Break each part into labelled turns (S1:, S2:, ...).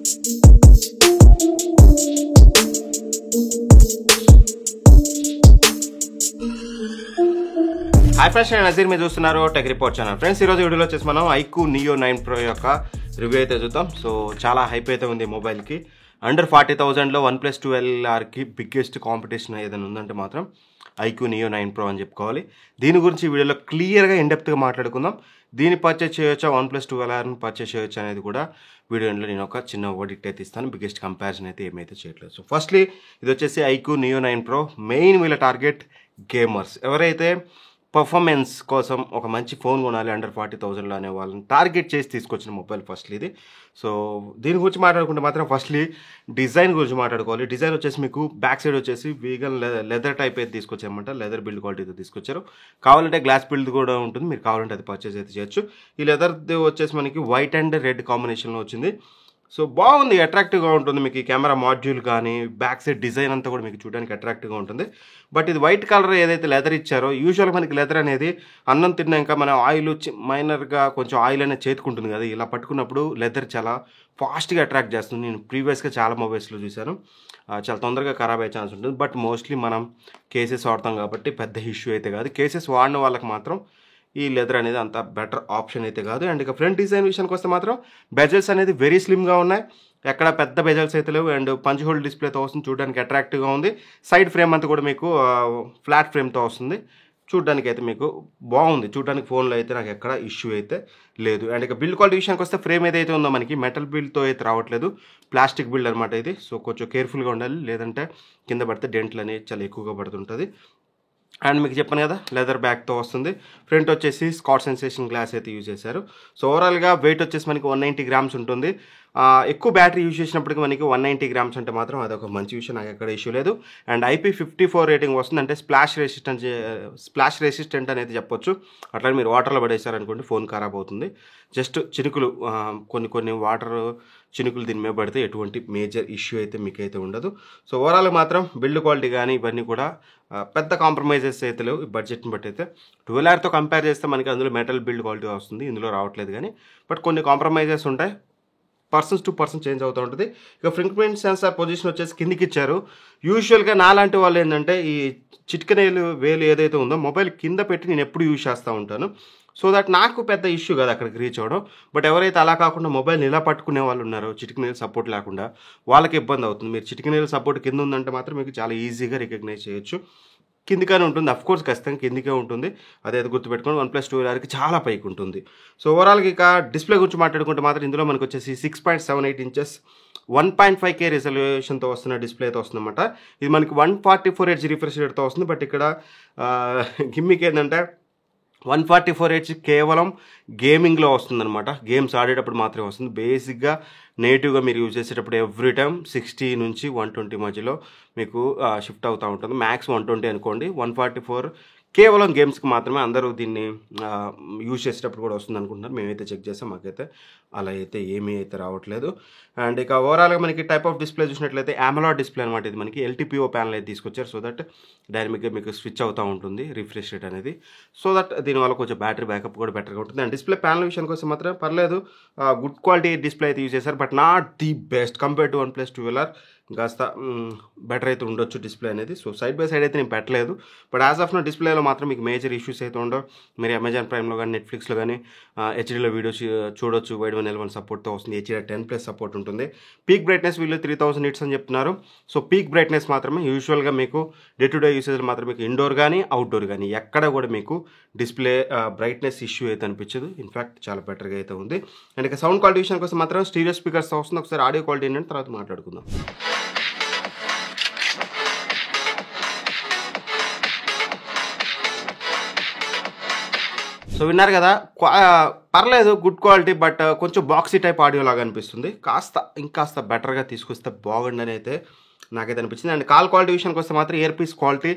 S1: Hi friends, నేను నజీర్, మీరు చూస్తున్నారు టెక్ రిపోర్ట్ ఛానల్. ఫ్రెండ్స్, ఈరోజు వీడియోలో వచ్చేసి మనం iQOO Neo 9 Pro యొక్క రివ్యూ అయితే చూద్దాం. సో చాలా హైప్ అయితే ఉంది మొబైల్కి. అండర్ 40,000లో OnePlus 12Rకి బిగ్గెస్ట్ కాంపిటీషన్ ఏదైనా ఉందంటే మాత్రం iQOO Neo 9 Pro అని చెప్పుకోవాలి. దీని గురించి ఈ వీడియోలో క్లియర్గా ఇన్డెప్త్గా మాట్లాడుకుందాం. దీన్ని పర్చేస్ చేయొచ్చా, OnePlus 12Rని పర్చేస్ చేయొచ్చా అనేది కూడా వీడియోలో నేను ఒక చిన్న ఓడిట్ అయితే ఇస్తాను. బిగ్గెస్ట్ కంపారిజన్ అయితే ఏమైతే చేయట్లేదు. సో ఫస్ట్లీ ఇది వచ్చేసి iQOO Neo 9 Pro. మెయిన్ వీళ్ళ టార్గెట్ గేమర్స్, ఎవరైతే పర్ఫార్మెన్స్ కోసం ఒక మంచి ఫోన్ కొనాలి అండర్ 40,000లో అనే వాళ్ళని టార్గెట్ చేసి తీసుకొచ్చిన మొబైల్ ఫస్ట్లీ ఇది. సో దీని గురించి మాట్లాడుకుంటే మాత్రం ఫస్ట్లీ డిజైన్ గురించి మాట్లాడుకోవాలి. డిజైన్ వచ్చేసి మీకు బ్యాక్ సైడ్ వచ్చేసి వీగన్ లెదర్ టైప్ అయితే తీసుకొచ్చారన్నమాట. లెదర్ బిల్డ్ క్వాలిటీతో తీసుకొచ్చారు. కావాలంటే గ్లాస్ బిల్డ్ కూడా ఉంటుంది, మీరు కావాలంటే అది పర్చేస్ అయితే చేయొచ్చు. ఈ లెదర్ది వచ్చేసి మనకి వైట్ అండ్ రెడ్ కాంబినేషన్లో వచ్చింది. సో బాగుంది, అట్రాక్టివ్గా ఉంటుంది. మీకు ఈ కెమెరా మాడ్యూల్ కానీ బ్యాక్ సైడ్ డిజైన్ అంతా కూడా మీకు చూడడానికి అట్రాక్టివ్గా ఉంటుంది. బట్ ఇది వైట్ కలర్ ఏదైతే లెదర్ ఇచ్చారో, యూజువల్గా మనకి లెదర్ అనేది అన్నం తిన్నాక మన ఆయిల్ మైనర్గా కొంచెం ఆయిల్ అనేది చేతుకుంటుంది కదా, ఇలా పట్టుకున్నప్పుడు లెదర్ చాలా ఫాస్ట్గా అట్రాక్ట్ చేస్తుంది. నేను ప్రీవియస్గా చాలా మొబైల్స్లో చూశాను, చాలా తొందరగా ఖరాబ్ అయ్యే ఛాన్స్ ఉంటుంది. బట్ మోస్ట్లీ మనం కేసెస్ వాడతాం కాబట్టి పెద్ద ఇష్యూ అయితే కాదు. కేసెస్ వాడిన వాళ్ళకి మాత్రం ఈ లెదర్ అనేది అంత బెటర్ ఆప్షన్ అయితే కాదు. అండ్ ఇక ఫ్రంట్ డిజైన్ విషయానికి వస్తే మాత్రం బెజల్స్ అనేది వెరీ స్లిమ్గా ఉన్నాయి, ఎక్కడ పెద్ద బెజల్స్ అయితే లేవు. అండ్ పంచ్ హోల్ డిస్ప్లేతో వస్తుంది, చూడడానికి అట్రాక్టివ్గా ఉంది. సైడ్ ఫ్రేమ్ అంతా కూడా మీకు ఫ్లాట్ ఫ్రేమ్తో వస్తుంది, చూడడానికి అయితే మీకు బాగుంది. చూడడానికి ఫోన్లో అయితే నాకు ఎక్కడ ఇష్యూ అయితే లేదు. అండ్ ఇక బిల్డ్ క్వాలిటీ విషయానికి వస్తే ఫ్రేమ్ ఏదైతే ఉందో మనకి మెటల్ బిల్డ్తో అయితే రావట్లేదు, ప్లాస్టిక్ బిల్డ్ అనమాట ఇది. సో కొంచెం కేర్ఫుల్గా ఉండాలి, లేదంటే కింద పడితే డెంట్లు అనేది చాలా ఎక్కువగా పడుతుంటుంది. అండ్ మీకు చెప్పాను కదా, లెదర్ బ్యాగ్తో వస్తుంది. ఫ్రంట్ వచ్చేసి స్కాట్ సెన్సేషన్ గ్లాస్ అయితే యూజ్ చేశారు. సో ఓవరాల్గా వెయిట్ వచ్చేసి మనకి 190 గ్రామ్స్ ఉంటుంది. ఎక్కువ బ్యాటరీ యూజ్ చేసినప్పటికీ మనకి 190 గ్రామ్స్ అంటే మాత్రం అదొక మంచి విషయం, నాకు ఎక్కడ ఇష్యూ లేదు. అండ్ IP54 రేటింగ్ వస్తుంది, అంటే స్ప్లాష్ రెసిస్టెంట్ అనేది చెప్పొచ్చు. అట్లా మీరు వాటర్లో పడేసారనుకోండి ఫోన్ ఖరాబ్ అవుతుంది. జస్ట్ చినుకులు, కొన్ని వాటర్ చినుకులు దీని మీద పడితే ఎటువంటి మేజర్ ఇష్యూ అయితే మీకైతే ఉండదు. సో ఓవరాల్ మాత్రం బిల్డ్ క్వాలిటీ కానీ ఇవన్నీ కూడా పెద్ద కాంప్రమైజెస్ అయితే లేవు ఈ బడ్జెట్ని బట్టి అయితే. 12Rతో కంపేర్ చేస్తే మనకి అందులో మెటల్ బిల్డ్ క్వాలిటీ వస్తుంది, ఇందులో రావట్లేదు కానీ. బట్ కొన్ని కాంప్రమైజెస్ ఉంటాయి, పర్సన్స్ టు పర్సన్ చేంజ్ అవుతూ ఉంటుంది. ఇక ఫింగర్ ప్రింట్ సెన్సార్ పొజిషన్ వచ్చేసి కిందికి ఇచ్చారు. యూజువల్గా నాలాంటి వాళ్ళు ఏంటంటే ఈ చిటికనేలు వేలు ఏదైతే ఉందో మొబైల్ కింద పెట్టి నేను ఎప్పుడు యూజ్ చేస్తూ ఉంటాను. సో దట్ నాకు పెద్ద ఇష్యూ కదా అక్కడికి రీచ్ అవ్వడం. బట్ ఎవరైతే అలా కాకుండా మొబైల్ని ఇలా పట్టుకునే వాళ్ళు ఉన్నారో, చిటికనేలు సపోర్ట్ లేకుండా, వాళ్ళకి ఇబ్బంది అవుతుంది. మీరు చిటికనేలు సపోర్ట్ కింద ఉందంటే మాత్రం మీకు చాలా ఈజీగా రికగ్నైజ్ చేయొచ్చు. కిందిగానే ఉంటుంది, అఫ్కోర్స్ ఖచ్చితంగా కిందికే ఉంటుంది, అదే గుర్తుపెట్టుకోండి. OnePlus 12Rకి చాలా పైకి ఉంటుంది. సో ఓవరాల్గా ఇక డిస్ప్లే గురించి మాట్లాడుకుంటే మాత్రం ఇందులో మనకు వచ్చేసి 6.78 ఇంచెస్ 1.5K రిజల్యూషన్తో వస్తున్న డిస్ప్లే అయితే వస్తుందన్నమాట. ఇది మనకి 144Hz రిఫ్రెష్ రేట్తో వస్తుంది. బట్ ఇక్కడ గిమ్మిక్ ఏంటంటే 144Hz కేవలం గేమింగ్లో వస్తుందన్నమాట, గేమ్స్ ఆడేటప్పుడు మాత్రమే వస్తుంది. బేసిక్గా నేటివ్గా మీరు యూజ్ చేసేటప్పుడు ఎవ్రీ టైం 60 నుంచి 120 మధ్యలో మీకు షిఫ్ట్ అవుతూ ఉంటుంది. మ్యాక్స్ 120 అనుకోండి. 144 కేవలం గేమ్స్కి మాత్రమే. అందరూ దీన్ని యూజ్ చేసేటప్పుడు కూడా వస్తుంది అనుకుంటున్నారు. మేమైతే చెక్ చేసాం, మాకైతే అలా అయితే ఏమీ అయితే రావట్లేదు. అండ్ ఇక ఓవరాల్గా మనకి టైప్ ఆఫ్ డిస్ప్లే చూసినట్లయితే AMOLED డిస్ప్లే అనమాట. ఇది మనకి LTPO ప్యానల్ అయితే తీసుకొచ్చారు. సో దట్ డైనమిక్గా మీకు స్విచ్ అవుతూ ఉంటుంది రిఫ్రెష్ రేట్ అనేది. సో దట్ దీనివల్ల కొంచెం బ్యాటరీ బ్యాకప్ కూడా బెటర్గా ఉంటుంది. అండ్ డిస్ప్లే ప్యానల్ విషయానికి వస్తే మాత్రం పర్లేదు, గుడ్ క్వాలిటీ డిస్ప్లే అయితే యూజ్ చేశారు. But not the best compare to OnePlus 12R. కాస్త బెటర్ అయితే ఉండొచ్చు డిస్ప్లే అనేది. సో సైడ్ బై సైడ్ అయితే నేను పెట్టలేదు. బట్ యాజ్ ఆఫ్ నా డిస్ప్లేలో మాత్రం మీకు మేజర్ ఇష్యూస్ అయితే ఉండవు. మీరు అమెజాన్ ప్రైమ్లో కానీ నెట్ఫ్లిక్స్లో కానీ హెచ్డీలో వీడియోస్ చూడొచ్చు. వైడ్ 1L1 సపోర్ట్తో వస్తుంది. HDR10+ సపోర్ట్ ఉంటుంది. పీక్ బ్రైట్నెస్ వీళ్ళు 3000 nits అని చెప్తున్నారు. సో పీక్ బ్రైట్నెస్ మాత్రమే. యూజువల్గా మీకు డే టు డే యూసేజ్ మాత్రం మీకు ఇండోర్ కానీ అవుట్డోర్ కానీ ఎక్కడ కూడా మీకు డిస్ప్లే బ్రైట్నెస్ ఇష్యూ అయితే అనిపించదు. ఇన్ఫ్యాక్ట్ చాలా బెటర్గా అయితే ఉంది. అండ్ ఇక సౌండ్ క్వాలిటీ విషయానికి వస్తే మాత్రం స్టీరియో స్పీకర్స్తో వస్తుంది. ఒకసారి ఆడియో క్వాలిటీ ఏంటంటే తర్వాత మాట్లాడుకుందాం. సో విన్నారు కదా, పర్లేదు, గుడ్ క్వాలిటీ. బట్ కొంచెం బాక్సీ టైప్ ఆడియో లాగా అనిపిస్తుంది. ఇంకాస్త బెటర్గా తీసుకొస్తే బాగుండని అయితే నాకైతే అనిపించింది. అండ్ కాల్ క్వాలిటీ విషయానికి వస్తే మాత్రం ఇయర్ పీస్ క్వాలిటీ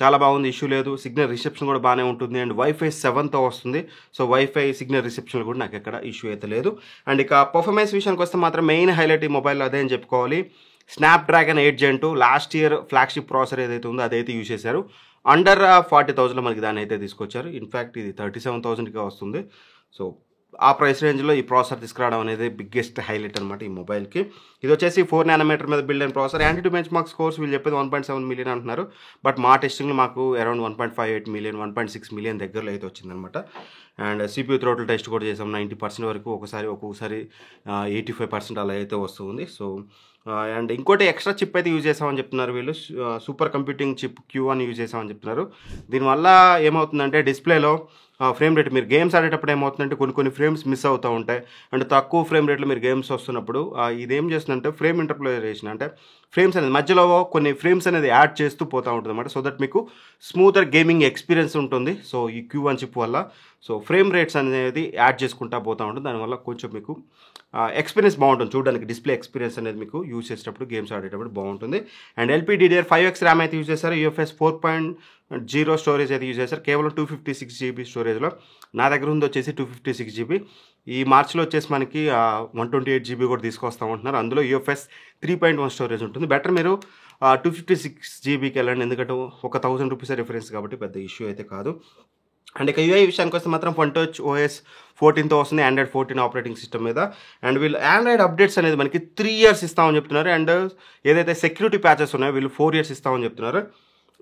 S1: చాలా బాగుంది, ఇష్యూ లేదు. సిగ్నల్ రిసెప్షన్ కూడా బాగానే ఉంటుంది. అండ్ Wi-Fi 7తో వస్తుంది. సో Wi-Fi సిగ్నల్ రిసెప్షన్ కూడా నాకు ఎక్కడ ఇష్యూ అయితే లేదు. అండ్ ఇక పర్ఫార్మెన్స్ విషయానికి వస్తే మాత్రం మెయిన్ హైలైట్ ఈ మొబైల్లో అదే అని చెప్పుకోవాలి. Snapdragon 8 Gen 2 last year flagship processor ఏదైతే ఉందో అదైతే యూజ్ చేశారు. అండర్ 40,000లో మనకి దాన్ని అయితే తీసుకొచ్చారు. ఇన్ఫ్యాక్ట్ ఇది 37,000కే వస్తుంది. సో ఆ ప్రైస్ రేంజ్లో ఈ ప్రాసెసర్ తీసుకురావడం అనేది బిగ్గెస్ట్ హైలైట్ అనమాట ఈ మొబైల్కి. ఇది వచ్చేసి 4 nm మీద బిల్డ్ అయిన processor. Anti bench mark scores వీళ్ళు చెప్పేది 1.7 మిలియన్ అంటున్నారు, బట్ మా టెస్టింగ్లో మాకు అరౌండ్ 1.58 మిలియన్ 1.6 మిలియన్ దగ్గరలో అయితే వచ్చిందనమాట. అండ్ CPU థ్రోటిల్ టెస్ట్ కూడా చేసాం 90% వరకు, ఒక్కొక్కసారి 85% అలా అయితే వస్తుంది. సో అండ్ ఇంకోటి ఎక్స్ట్రా చిప్ అయితే యూజ్ చేసామని చెప్తున్నారు వీళ్ళు, super computing chip Q1 use చేసామని చెప్తున్నారు. దీనివల్ల ఏమవుతుందంటే డిస్ప్లేలో ఫ్రేమ్ రేట్, మీరు గేమ్స్ ఆడేటప్పుడు ఏమవుతుందంటే కొన్ని ఫ్రేమ్స్ మిస్ అవుతూ ఉంటాయి. అండ్ తక్కువ ఫ్రేమ్ రేట్లో మీరు గేమ్స్ వస్తున్నప్పుడు ఇదేం చేస్తుందంటే ఫ్రేమ్ ఇంటర్పోలేషన్, అంటే ఫ్రేమ్స్ అనేది మధ్యలో కొన్ని ఫ్రేమ్స్ అనేది యాడ్ చేస్తూ పోతూ ఉంటుంది అనమాట. సో దట్ మీకు స్మూతర్ గేమింగ్ ఎక్స్పీరియన్స్ ఉంటుంది. సో ఈ Q1 చిప్ వల్ల సో ఫ్రేమ్ రేట్స్ అనేది యాడ్ చేసుకుంటా పోతూ ఉంటుంది. దానివల్ల కొంచెం మీకు ఎక్స్పీరియన్స్ బాగుంటుంది, చూడడానికి డిస్ప్లే ఎక్స్పీరియన్స్ అనేది మీకు యూజ్ చేసేటప్పుడు గేమ్స్ ఆడేటప్పుడు బాగుంటుంది. అండ్ LPDDR5X ర్యామ్ అయితే యూజ్ చేస్తారు, UFS 4.0 స్టోరేజ్ అయితే యూజ్ చేస్తారు, కేవలం 256 GB స్టోరేజ్లో. నా దగ్గర ఉంది వచ్చేసి 256 GB. ఈ మార్చిలో వచ్చేసి మనకి 128 GB కూడా తీసుకొస్తామంటున్నారు. అందులో UFS 3.1 స్టోరేజ్ ఉంటుంది. బెటర్ మీరు 256 GBకి వెళ్ళండి, ఎందుకంటే ఒక 1000 రూపీస్ రిఫరెన్స్ కాబట్టి పెద్ద ఇష్యూ అయితే కాదు. అండ్ ఇక UI విషయానికి వస్తే మాత్రం FunTouch OS 14తో వస్తుంది, Android 14 ఆపరేటింగ్ సిస్టమ్ మీద. అండ్ వీళ్ళు ఆండ్రాయిడ్ అప్డేట్స్ అనేది మనకి 3 years ఇస్తామని చెప్తున్నారు. అండ్ ఏదైతే సెక్యూరిటీ ప్యాచెస్ ఉన్నాయో వీళ్ళు 4 years ఇస్తామని చెప్తున్నారు.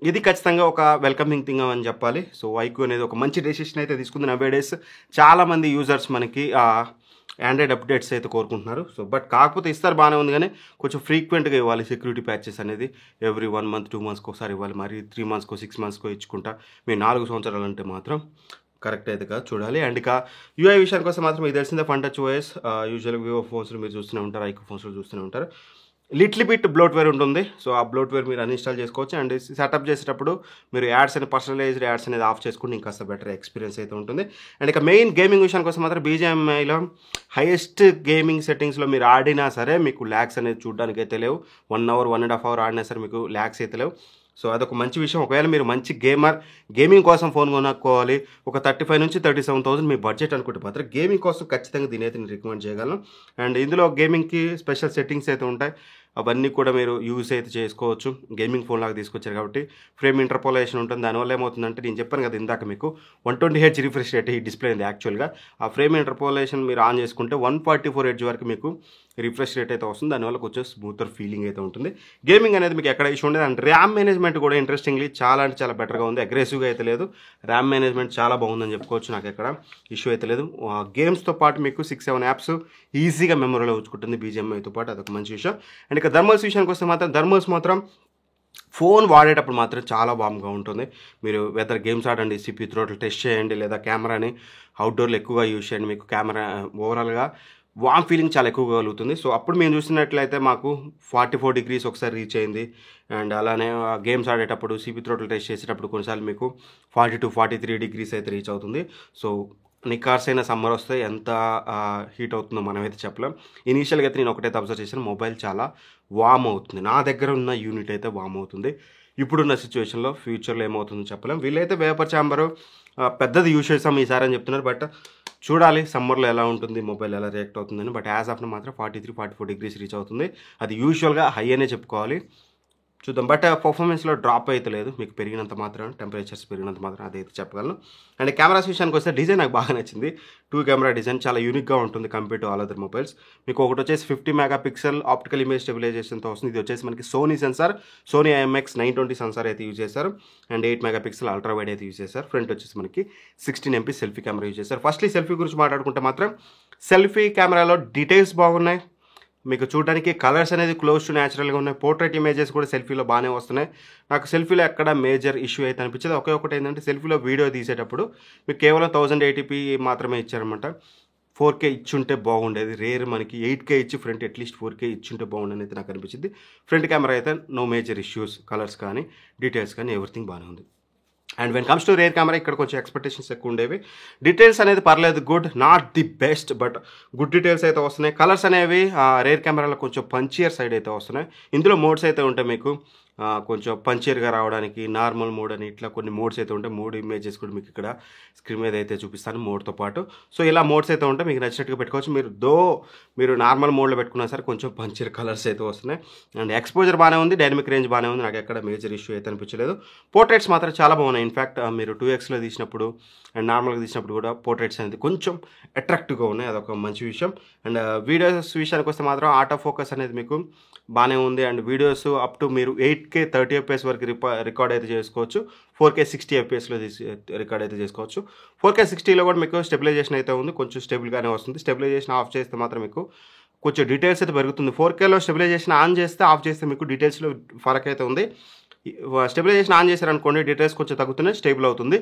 S1: ఇది ఖచ్చితంగా ఒక వెల్కమింగ్ థింగ్ అని చెప్పాలి. సో iQOO అనేది ఒక మంచి డెసిషన్ అయితే తీసుకుంది. నవేడేస్ చాలామంది యూజర్స్ మనకి ఆండ్రాయిడ్ అప్డేట్స్ అయితే కోరుకుంటున్నారు. సో బట్ కాకపోతే ఇస్తారు బాగానే ఉంది, కానీ కొంచెం ఫ్రీక్వెంట్గా ఇవ్వాలి సెక్యూరిటీ ప్యాచెస్ అనేది. ఎవ్రీ 1 month 2 monthsకి ఒకసారి ఇవ్వాలి, మరి 3 monthsకో 6 monthsకో ఇచ్చుకుంటా. మీరు 4 సంవత్సరాలు అంటే మాత్రం కరెక్ట్ అయితే కాదు, చూడాలి. అండ్ ఇక UI విషయానికి వస్తే మాత్రం ఇది తెలిసిందే, FunTouch OS యూజువల్గా వివో ఫోన్స్లో మీరు చూస్తూనే ఉంటారు, iQOO ఫోన్స్లో చూస్తూనే ఉంటారు. లిటిల్ బిట్ బ్లోట్వేర్ ఉంటుంది. సో ఆ బ్లోట్వేర్ మీరు అన్ఇన్స్టాల్ చేసుకోవచ్చు. అండ్ సెటప్ చేసేటప్పుడు మీరు యాడ్స్ అని పర్సనలైజ్డ్ యాడ్స్ అనేది ఆఫ్ చేసుకుంటే ఇంకాస్త బెటర్ ఎక్స్పీరియన్స్ అయితే ఉంటుంది. అండ్ ఇక మెయిన్ గేమింగ్ విషయానికి వస్తే మాత్రం BGMIలో హైయెస్ట్ గేమింగ్ సెట్టింగ్స్లో మీరు ఆడినా సరే మీకు ల్యాగ్స్ అనేది చూడడానికి అయితే లేవు. 1 hour 1.5 hour ఆడినా సరే మీకు ల్యాగ్స్ అయితే లేవు. సో అదొక మంచి విషయం. ఒకవేళ మీరు మంచి గేమింగ్ కోసం ఫోన్ కొనుక్కోవాలి, ఒక 35,000 నుంచి 37,000 మీ బడ్జెట్ అనుకుంటే మాత్రం గేమింగ్ కోసం ఖచ్చితంగా దీని అయితే నేను రికమెండ్ చేయగలను. అండ్ ఇందులో గేమింగ్కి స్పెషల్ సెట్టింగ్స్ అయితే ఉంటాయి, అవన్నీ కూడా మీరు యూస్ అయితే చేసుకోవచ్చు. గేమింగ్ ఫోన్ లాగా తీసుకొచ్చారు కాబట్టి ఫ్రేమ్ ఇంటర్పోలేషన్ ఉంటుంది. దానివల్ల ఏమవుతుందంటే నేను చెప్పాను కదా ఇందాక మీకు 120 Hz రిఫ్రెష్ రేట్ ఈ డిస్ప్లే ఉంది యాక్చువల్గా. ఆ ఫ్రేమ్ ఇంటర్పోలేషన్ మీరు ఆన్ చేసుకుంటే 144 Hz వరకు మీకు రిఫ్రెష్ రేట్ అయితే వస్తుంది. దానివల్ల కొంచెం స్మూతర్ ఫీలింగ్ అయితే ఉంటుంది. గేమింగ్ అనేది మీకు ఎక్కడ ఇష్యూ ఉండదు. అండ్ ర్యామ్ మేనేజ్మెంట్ కూడా ఇంట్రెస్టింగ్లీ చాలా అంటే చాలా బెటర్గా ఉంది, అగ్రెసివ్గా అయితే లేదు. ర్యామ్ మేనేజ్మెంట్ చాలా బాగుందని చెప్పుకోవచ్చు, నాకు ఎక్కడ ఇష్యూ అయితే లేదు. గేమ్స్తో పాటు మీకు 6-7 యాప్స్ ఈజీగా మెమరీలో ఉంచుకుంటుంది BGMIతో పాటు, అదొక మంచి విషయం. అండ్ ఇక థర్మల్స్ విషయానికి వస్తే మాత్రం థర్మల్స్ మాత్రం ఫోన్ వాడేటప్పుడు మాత్రం చాలా బాగా ఉంటుంది. మీరు వెదర్ గేమ్స్ ఆడండి, CPU థ్రోటిల్ టెస్ట్ చేయండి, లేదా కెమెరాని అవుట్డోర్లో ఎక్కువగా యూజ్ చేయండి, మీకు కెమెరా ఓవరాల్గా వామ్ ఫీలింగ్ చాలా ఎక్కువగా కలుగుతుంది. సో అప్పుడు మేము చూసినట్లయితే మాకు 44 degrees ఒకసారి రీచ్ అయింది. అండ్ అలానే గేమ్స్ ఆడేటప్పుడు CPU థ్రోటిల్ టెస్ట్ చేసేటప్పుడు కొన్నిసార్లు మీకు 42-43 degrees అయితే రీచ్ అవుతుంది. సో నికార్స్ అయిన సమ్మర్ వస్తే ఎంత హీట్ అవుతుందో మనమైతే చెప్పలేం. ఇనీషియల్గా అయితే నేను ఒకటైతే అబ్జర్వ్ చేశాను, మొబైల్ చాలా వామ్ అవుతుంది. నా దగ్గర ఉన్న యూనిట్ అయితే వామ్ అవుతుంది. ఇప్పుడున్న సిచ్యువేషన్లో, ఫ్యూచర్లో ఏమవుతుందో చెప్పలేం. వీళ్ళైతే వేపర్ ఛాంబరు పెద్దది యూజ్ చేస్తాం ఈసారి అని చెప్తున్నారు. బట్ చూడాలి సమ్మర్లో ఎలా ఉంటుంది, మొబైల్ ఎలా రియాక్ట్ అవుతుందని. బట్ యాజ్ ఆఫ్ మాత్రం 43-44 degrees రీచ్ అవుతుంది. అది యూజువల్గా హై అనే చెప్పుకోవాలి, చూద్దాం. బట్ పర్ఫార్మెన్స్లో డ్రాప్ అయితే లేదు, మీకు పెరిగినంత మాత్రం, టెంపరేచర్స్ పెరిగినంత మాత్రం అదైతే చెప్పగలను. అండ్ కెమెరాస్ విషయానికి వస్తే డిజైన్ నాకు బాగా నచ్చింది. 2 కెమెరా డిజైన్ చాలా యూనిక్గా ఉంటుంది compare to all other mobiles. మీకు ఒకటి వచ్చేసి 50 MP ఆప్టికల్ ఇమేజ్ స్టెబిలైజేషన్తో వస్తుంది. ఇది వచ్చేసి మనకి Sony sensor, Sony IMX920 sensor అయితే యూజ్ చేశారు. అండ్ 8 MP అల్ట్రా వైడ్ అయితే యూజ్ చేశారు. ఫ్రంట్ వచ్చేసి మనకి 16 MP సెల్ఫీ కెమెరా యూజ్ చేశారు. ఫస్ట్లీ సెల్ఫీ గురించి మాట్లాడుకుంటే మాత్రం సెల్ఫీ కెమెరాలో డీటెయిల్స్ బాగున్నాయి, మీకు చూడడానికి కలర్స్ అనేది క్లోజ్ టు న్యాచురల్గా ఉన్నాయి. పోర్ట్రేట్ ఇమేజెస్ కూడా సెల్ఫీలో బాగానే వస్తున్నాయి. నాకు సెల్ఫీలో ఎక్కడ మేజర్ ఇష్యూ అయితే అనిపించేది. ఒకటి ఏంటంటే సెల్ఫీలో వీడియో తీసేటప్పుడు మీకు కేవలం 1080p మాత్రమే ఇచ్చారనమాట. 4K ఇచ్చుంటే బాగుండేది. రేర్ మనకి 8K ఇచ్చి ఫ్రంట్ అట్లీస్ట్ 4K ఇచ్చుంటే బాగుండని అయితే నాకు అనిపించింది. ఫ్రంట్ కెమెరా అయితే నో మేజర్ ఇష్యూస్, కలర్స్ కానీ డీటెయిల్స్ కానీ ఎవ్రీథింగ్ బాగానే ఉంది. And when comes to rear camera ఇక్కడ కొంచెం ఎక్స్పెక్టేషన్స్ ఎక్కువ ఉండేవి. డీటెయిల్స్ అనేది పర్లేదు, good, not the best, but good details అయితే వస్తున్నాయి. కలర్స్ అనేవి రేర్ కెమెరాలో కొంచెం పంచియర్ సైడ్ అయితే వస్తున్నాయి. ఇందులో మోడ్స్ అయితే ఉంటాయి మీకు కొంచెం పంచర్గా రావడానికి నార్మల్ మోడ్ అని ఇట్లా కొన్ని మోడ్స్ అయితే ఉంటాయి. 3 ఇమేజెస్ కూడా మీకు ఇక్కడ స్క్రీన్ మీద అయితే చూపిస్తాను మోడ్తో పాటు. సో ఇలా మోడ్స్ అయితే ఉంటాయి, మీకు నచ్చినట్టుగా పెట్టుకోవచ్చు. మీరు నార్మల్ మోడ్లో పెట్టుకున్నా సరే కొంచెం పంచర్ కలర్స్ అయితే వస్తున్నాయి. అండ్ ఎక్స్పోజర్ బాగానే ఉంది, డైనమిక్ రేంజ్ బాగానే ఉంది, నాకు ఎక్కడ మేజర్ ఇష్యూ అయితే అనిపించలేదు. పోర్ట్రేట్స్ మాత్రం చాలా బాగున్నాయి. ఇన్ఫ్యాక్ట్ మీరు 2xలో తీసినప్పుడు అండ్ నార్మల్గా తీసినప్పుడు కూడా పోర్ట్రేట్స్ అనేది కొంచెం అట్రాక్టివ్గా ఉన్నాయి, అదొక మంచి విషయం. అండ్ వీడియోస్ విషయానికి వస్తే మాత్రం ఆటో ఫోకస్ అనేది మీకు బాగానే ఉంది. అండ్ వీడియోస్ అప్ టు మీరు 8K 30 FPS వరకు రికార్డ్ అయితే చేసుకోవచ్చు. 4K 60 FPSలో రికార్డ్ అయితే చేసుకోవచ్చు. 4K 60లో కూడా మీకు స్టెబిలైజేషన్ అయితే ఉంది, కొంచెం స్టేబుల్గానే వస్తుంది. స్టెబిలైజేషన్ ఆఫ్ చేస్తే మాత్రం మీకు కొంచెం డీటెయిల్స్ అయితే పెరుగుతుంది. 4Kలో స్టెబిలైజేషన్ ఆన్ చేస్తే ఆఫ్ చేస్తే మీకు డీటెయిల్స్లో ఫరక్ అయితే ఉంది. స్టెబిలైజేషన్ ఆన్ చేశారనుకోండి డీటెయిల్స్ కొంచెం తగ్గుతున్నాయి, స్టేబుల్ అవుతుంది.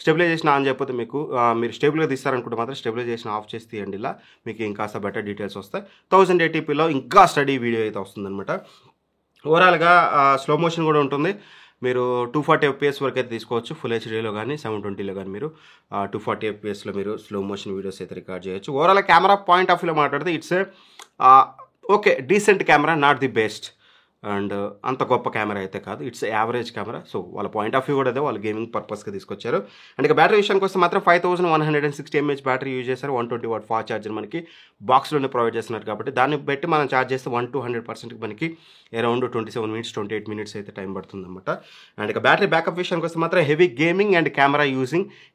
S1: స్టెబిలైజేషన్ ఆన్ చేయకపోతే మీకు మీరు స్టేబుల్గా తీస్తారనుకుంటే మాత్రం స్టెబిలైజేషన్ ఆఫ్ చేసి తీయండి, ఇలా మీకు ఇంకాస్త బెటర్ డీటెయిల్స్ వస్తాయి. 1080pలో ఇంకా స్టడీ వీడియో అయితే వస్తుందన్నమాట. ఓవరాల్గా స్లో మోషన్ కూడా ఉంటుంది. మీరు 240 FPS వరకు అయితే తీసుకోవచ్చు, ఫుల్ హెచ్డీలో కానీ 720లో కానీ మీరు 240 FPSలో మీరు స్లో మోషన్ వీడియోస్ అయితే రికార్డ్ చేయొచ్చు. ఓవరాల్ కెమెరా పాయింట్ ఆఫ్ వ్యూలో మాట్లాడితే it's okay decent camera, not the best and అంత గొప్ప కెమెరా అయితే కాదు, ఇట్స్ యావరేజ్ కెమెరా. సో వాళ్ళ పాయింట్ ఆఫ్ వ్యూ కూడా అదే, వాళ్ళు గేమింగ్ పర్పస్గా తీసుకొచ్చారు. అండ్ ఇక బ్యాటరీ విషయానికి వస్తే మాత్రం 5160 mAh బ్యాటరీ యూజ్ చేశారు. 120W ఫాస్ట్ ఛార్జర్ మనకి బాక్స్లోనే ప్రొవైడ్ చేస్తున్నారు కాబట్టి దాన్ని బట్టి మనం ఛార్జ్ చేస్తే 100% మనకి అరౌండ్ 27 minutes 28 minutes అయితే టైం పడుతుంది అనమాట. అండ్ ఇక బ్యాటరీ బ్యాకప్ విషయానికి వస్తే మాత్రం heavy gaming and camera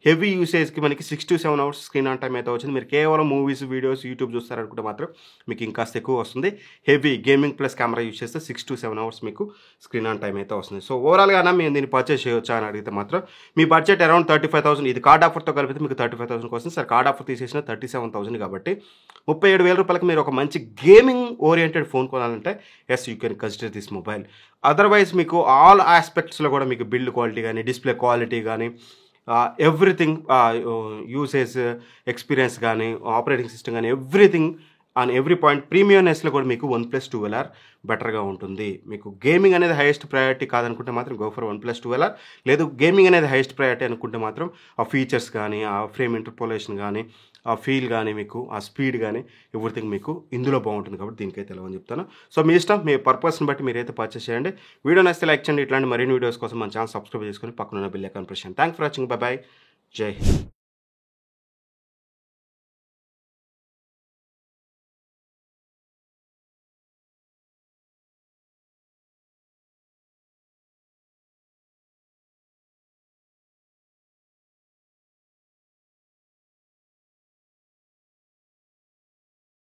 S1: heavy యూసేజ్కి మనకి 6 to 7 hours screen on time అయితే వచ్చింది. మీరు కేవలం మూవీస్ వీడియోస్ యూట్యూబ్ చూస్తారనుకుంటే మాత్రం మీకు ఇంకాస్త ఎక్కువ వస్తుంది. Heavy gaming plus camera use చేస్తే 6 to 7 hours మీకు స్క్రీన్ ఆన్ టైం అయితే వస్తుంది. సో ఓవరాల్గా మేము దీన్ని పర్చేస్ చేయొచ్చా అని అడిగితే మాత్రం మీ బడ్జెట్ అరౌండ్ 35,000, ఇది కార్డ్ ఆఫర్తో కలిపితే మీకు 35,000 వస్తుంది. సార్ కార్డ్ ఆఫర్ తీసేసిన 37,000 కాబట్టి 37,000 రూపాయలకి మీరు ఒక మంచి గేమింగ్ ఓరియంటెడ్ ఫోన్ కొనాలంటే yes you can consider this mobile. Otherwise మీకు ఆల్ ఆస్పెక్ట్స్లో కూడా మీకు బిల్డ్ క్వాలిటీ కానీ డిస్ప్లే క్వాలిటీ కానీ ఎవ్రీథింగ్ యూసేజ్ ఎక్స్పీరియన్స్ కానీ ఆపరేటింగ్ సిస్టమ్ కానీ ఎవ్రీథింగ్ ఆన్ ఎవ్రీ పాయింట్ ప్రీమియంనెస్లో కూడా మీకు OnePlus 12R బెటర్గా ఉంటుంది. మీకు గేమింగ్ అనేది హైయెస్ట్ ప్రయారిటీ కాదనుకుంటే మాత్రం గో ఫర్ OnePlus 12R. లేదు గేమింగ్ అనేది హైయెస్ట్ ప్రయారిటీ అనుకుంటే మాత్రం ఆ ఫీచర్స్ కానీ ఆ ఫ్రేమ్ ఇంటర్పోలేషన్ కానీ ఆ ఫీల్ కానీ మీకు ఆ స్పీడ్ కానీ ఎవ్రీథింగ్ మీకు ఇందులో బాగుంటుంది కాబట్టి దీనికైతే వెళ్ళమని చెప్తాను. సో మీ ఇష్టం, మీ పర్పస్ని బట్టి మీరైతే పర్చేస్ చేయండి. వీడియో నచ్చితే లైక్ చేయండి. ఇట్లాంటి మరిన్ని వీడియోస్ కోసం మన ఛానల్ సబ్స్క్రైబ్ చేసుకొని పక్కన ఉన్న బెల్ ఐకాన్ ప్రెస్ చేయండి. Thanks for watching. By by. జై హింద్.